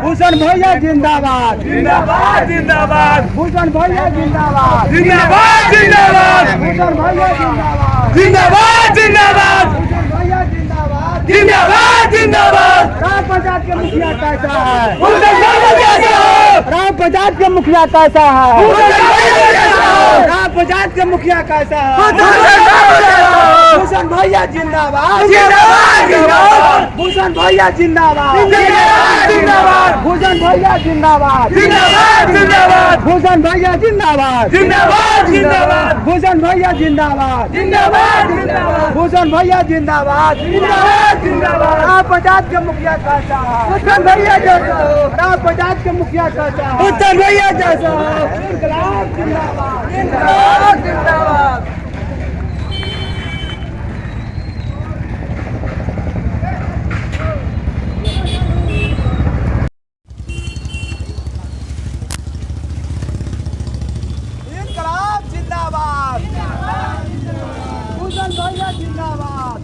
भूषण भैया जिंदाबाद जिंदाबाद जिंदाबाद भूषण भैया जिंदाबाद जिंदाबाद जिंदाबाद भूषण भैया जिंदाबाद जिंदाबाद जिंदाबाद भूषण भैया जिंदाबाद जिंदाबाद जिंदाबाद ग्राम पंचायत के मुखिया कैसा है भूषण बाबू कैसा हो ग्राम पंचायत के मुखिया कैसा है भूषण बाबू कैसा हो ग्राम पंचायत के मुखिया कैसा है भूषण बाबू कैसा हो भूषण भैया जिंदाबाद जिंदाबाद जिंदाबाद भूषण भैया जिंदाबाद जिंदाबाद जिंदाबाद भूषण भैया जिंदाबाद जिंदाबाद जिंदाबाद भूषण भैया जिंदाबाद जिंदाबाद जिंदाबाद भूषण भैया जिंदाबाद जिंदाबाद जिंदाबाद भूषण भैया जिंदाबाद जिंदाबाद जिंदाबाद ग्राम पंचायत के मुखिया कैसा है भूषण भैया जैसा हो ग्राम पंचायत के मुखिया कैसा है भूषण भैया जैसा हो इंकलाब जिंदाबाद जिंदाबाद जिंदाबाद इंकलाब जिंदाबाद भूषण भैया जिंदाबाद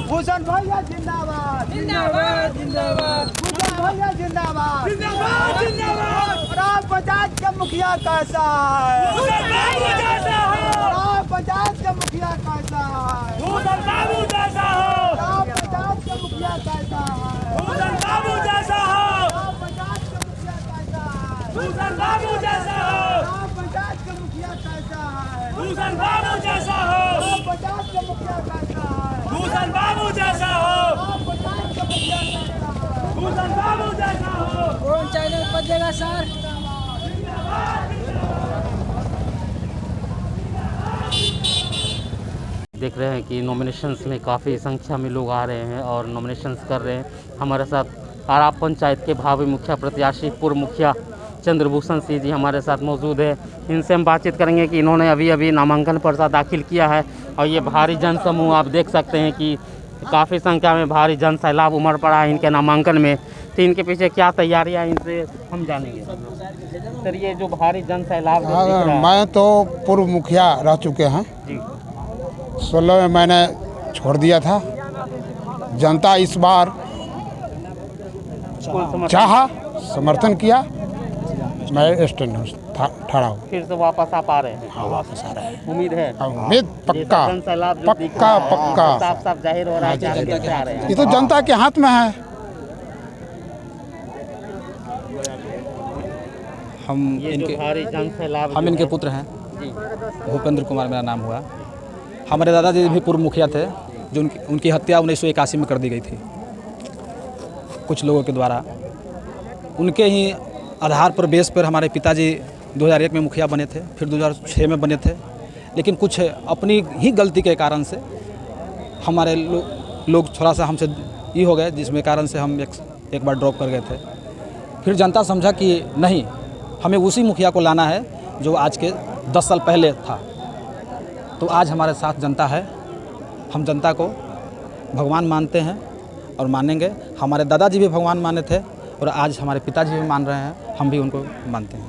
भूषण भैया जिंदाबाद जिंदाबाद जिंदाबाद भूषण भैया जिंदाबाद जिंदाबाद जिंदाबाद ग्राम पंचायत के मुखिया कैसा है भूषण बाबू जैसा हो ग्राम पंचायत के मुखिया कैसा है भूषण बाबू जैसा हो ग्राम पंचायत के मुखिया कैसा है भूषण बाबू जैसा हो ग्राम पंचायत के मुखिया कैसा है भूषण बाबू जैसा हो ग्राम पंचायत के मुखिया कैसा है भूषण बाबू जैसा हो ग्राम पंचायत के मुखिया कैसा है भूषण बाबू जैसा हो ग्राम पंचायत के मुखिया कैसा है भूषण बाबू जैसा हो कौन चैनल पर देगा सर देख रहे हैं कि नॉमिनेशंस में काफ़ी संख्या में लोग आ रहे हैं और नॉमिनेशंस कर रहे हैं। हमारे साथ आराप पंचायत के भावी मुखिया प्रत्याशी पूर्व मुखिया चंद्रभूषण सिंह जी हमारे साथ मौजूद है। इनसे हम बातचीत करेंगे कि इन्होंने अभी अभी नामांकन पर्चा दाखिल किया है और ये भारी जनसमूह आप देख सकते हैं कि काफ़ी संख्या में भारी जन सैलाब उमड़ पड़ा है इनके नामांकन में। तो इनके पीछे क्या तैयारियाँ इनसे हम जानेंगे। सर ये जो भारी जन सैलाब जो दिख रहा है, मैं तो पूर्व मुखिया रह चुके हैं जी 16 में मैंने छोड़ दिया था। जनता इस बार कुल समर्थन चाहा समर्थन किया, मैं स्टैंड खड़ा हूँ। फिर से वापस आप आ रहे हैं। हाँ वापस आ रहे हैं। उम्मीद है उम्मीद पक्का जन सैलाब जो दिख पक्का रहा है, पक्का। ये साफ साफ जाहिर हो रहा है कि आप कैसे आ रहे हैं। ये तो जनता के हाथ में है। हम ये जो भारी जन सैलाब हम जो इनके है, पुत्र हैं। जी भूपेंद्र कुमार मेरा नाम हुआ। हमारे दादाजी भी पूर्व मुखिया थे जो उनकी हत्या 1981 में कर दी गई थी कुछ लोगों के द्वारा। उनके ही आधार पर बेस पर हमारे पिताजी 2001 में मुखिया बने थे, फिर 2006 में बने थे। लेकिन कुछ अपनी ही गलती के कारण से हमारे लोग थोड़ा सा हमसे ये हो गए, जिसमें कारण से हम एक बार ड्रॉप कर गए थे। फिर जनता समझा कि नहीं, हमें उसी मुखिया को लाना है जो आज के 10 साल पहले था। तो आज हमारे साथ जनता है। हम जनता को भगवान मानते हैं और मानेंगे। हमारे दादाजी भी भगवान माने थे और आज हमारे पिताजी भी मान रहे हैं, हम भी उनको मानते हैं।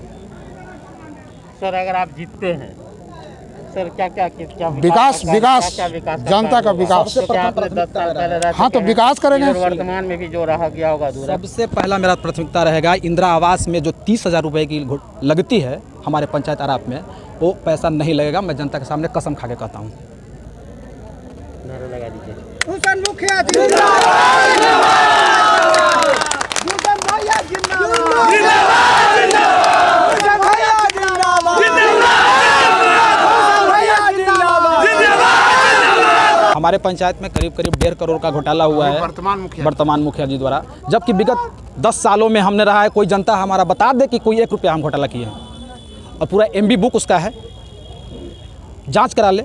सर अगर आप जीतते हैं सर क्या विकास जनता का विकास। क्या आपने 10 साल पहले रह हाँ तो चुके हैं, विकास करेंगे। और वर्तमान में भी जो रहा गया होगा अधूरा। सबसे पहला मेरा प्राथमिकता रहेगा इंदिरा आवास में जो 30,000 रुपये की लगती है हमारे पंचायत आराप में, वो पैसा नहीं लगेगा। मैं जनता के सामने कसम खा के कहता हूँ। नारा लगा दीजिए। भूषण मुखिया जिंदाबाद भूषण भैया जिंदाबाद भूषण भैया जिंदाबाद भूषण भैया जिंदाबाद। हमारे पंचायत में करीब 1.5 करोड़ का घोटाला हुआ है वर्तमान मुखिया जी द्वारा, जबकि विगत 10 सालों में हमने रहा है। कोई जनता हमारा बता दे कि कोई 1 रुपया हम घोटाला किए हैं, और पूरा MB बुक उसका है, जांच करा ले।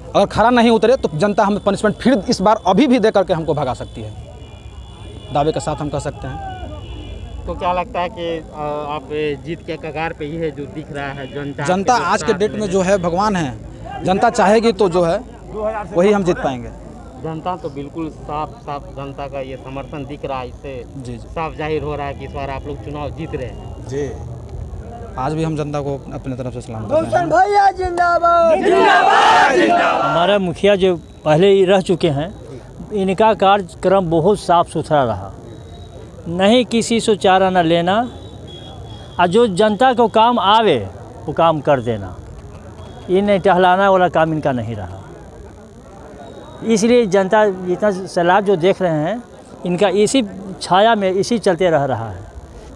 अगर खरा नहीं उतरे तो जनता हमें पनिशमेंट फिर इस बार अभी भी दे करके हमको भगा सकती है। दावे के साथ हम कह सकते हैं। तो क्या लगता है कि आप जीत के कगार पे ही है जो दिख रहा है। जनता आज के डेट में जो है भगवान है। जनता चाहेगी तो जो है वही हम जीत पाएंगे। जनता तो बिल्कुल साफ जनता का ये समर्थन दिख रहा है। इससे जी साफ जाहिर हो रहा है कि इस बार आप लोग चुनाव जीत रहे हैं। जी आज भी हम जनता को अपने तरफ से सलाम भूषण भैया जिंदाबाद। हमारे मुखिया जो पहले ही रह चुके हैं, इनका कार्यक्रम बहुत साफ सुथरा रहा। नहीं किसी से चारा न लेना, और जो जनता को काम आवे वो काम कर देना। ये नहीं टहलाना वाला काम इनका नहीं रहा। इसलिए जनता इतना सैलाब जो देख रहे हैं, इनका इसी छाया में इसी चलते रह रहा है।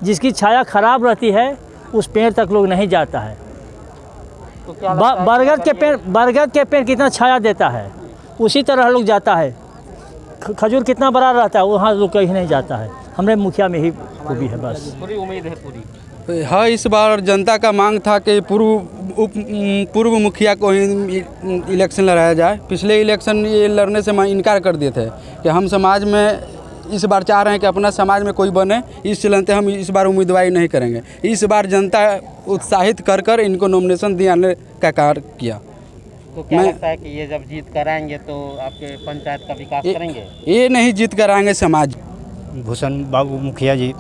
जिसकी छाया खराब रहती है उस पेड़ तक लोग नहीं जाता है। तो क्या लगता है बरगद के पेड़ कितना छाया देता है, उसी तरह लोग जाता है। खजूर कितना बड़ा रहता है, वहाँ लोग कहीं नहीं जाता है। हमारे मुखिया में ही खूबी है बस। पूरी उम्मीद है पूरी। हाँ, इस बार जनता का मांग था कि पूर्व मुखिया को ही इलेक्शन लड़ाया जाए। पिछले इलेक्शन ये लड़ने से इनकार कर दिए थे कि हम समाज में इस बार चाह रहे हैं कि अपना समाज में कोई बने, इस चलते हम इस बार उम्मीदवारी नहीं करेंगे। इस बार जनता उत्साहित कर इनको नॉमिनेशन दिलाने का कार्य किया। तो क्या लगता है कि ये जब जीत कर आएंगे तो आपके पंचायत का विकास करेंगे? ये नहीं जीत कर आएंगे समाज। भूषण बाबू मुखिया जी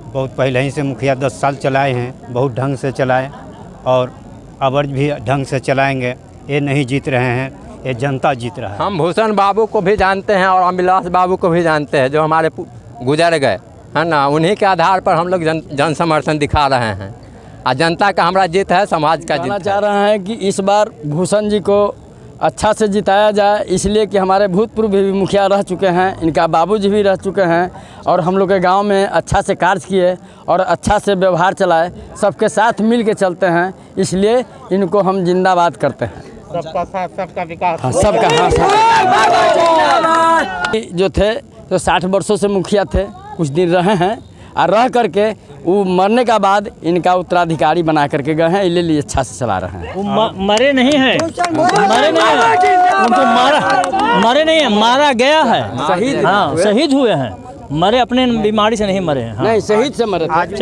बहुत पहले ही से मुखिया 10 साल चलाए हैं, बहुत ढंग से चलाए और अबर भी ढंग से चलाएंगे। ये नहीं जीत रहे हैं, ये जनता जीत रहा है। हम भूषण बाबू को भी जानते हैं और अमिलास बाबू को भी जानते हैं, जो हमारे गुजर गए है ना। उन्हीं के आधार पर हम लोग जन समर्थन दिखा रहे हैं। और जनता का हमारा जीत है, समाज का जीत चाह रहे हैं कि इस बार भूषण जी को अच्छा से जिताया जाए, इसलिए कि हमारे भूतपूर्व भी मुखिया रह चुके हैं, इनका बाबूजी भी रह चुके हैं और हम लोग के गांव में अच्छा से कार्य किए और अच्छा से व्यवहार चलाए, सबके साथ मिल के चलते हैं, इसलिए इनको हम जिंदाबाद करते हैं। सबका साथ सबका विकास। हाँ, सबका हाँ। जो थे तो 60 वर्षों से मुखिया थे, कुछ दिन रहे हैं और रह करके वो मरने का बाद इनका उत्तराधिकारी बना करके गए हैं, इसलिए अच्छा से चला रहे हैं। वो मरे नहीं हैं, मरे नहीं हैं, उनको मरे नहीं हैं, मारा गया है। शहीद, हाँ शहीद हुए हैं, मरे अपने बीमारी से नहीं मरे हैं। नहीं, शहीद से मरे थे,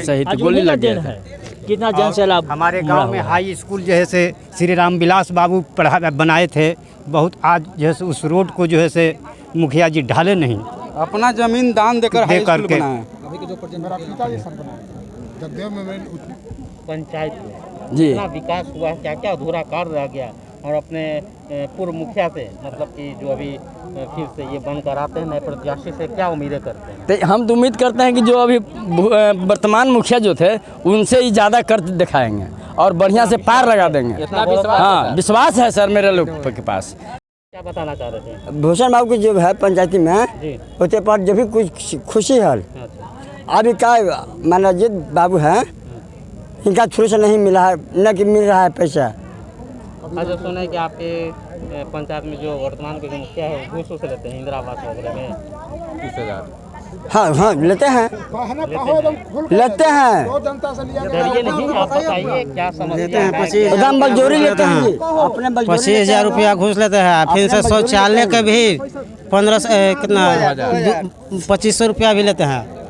शहीद गोली लग गया है। कितना जन सैलाब हमारे गांव में हाई स्कूल जैसे श्री राम विलास बाबू बनाए थे, बहुत आज जैसे उस रोड को जो है से मुखिया जी ढाले नहीं, अपना जमीन दान देकर हाई स्कूल बनाए। पंचायत में जी इतना विकास हुआ, क्या क्या अधूरा कार्य रह गया? और अपने पूर्व मुखिया से मतलब कि जो अभी फिर से ये बनकर आते हैं नए प्रत्याशी से क्या उम्मीदें करते हैं? तो हम तो उम्मीद करते हैं कि जो अभी वर्तमान मुखिया जो थे उनसे ही ज़्यादा कर दिखाएंगे और बढ़िया से पार लगा देंगे। हाँ, विश्वास है सर मेरे लोग के पास। क्या बताना चाह रहे थे? भूषण बाबू की जो है पंचायती में जी उसके पर जो भी कुछ खुशी है। अभी क्या मान लीजिए बाबू है, इनका थ्रू से नहीं मिला है, न कि मिल रहा है पैसा। अच्छा, सुना है कि आपके पंचायत में जो वर्तमान के जो मुखिया है घूस से लेते हैं इंदिरा आवास वगैरह में 30,000। हाँ हाँ लेते हैं। डरिए नहीं, आप बताइए क्या समस्या है? एकदम बलजोरी लेते हैं, अपने 25,000 रुपया घूस लेते हैं, फिर से शौचालय के भी 15 कितना 2500 रुपया भी लेते हैं।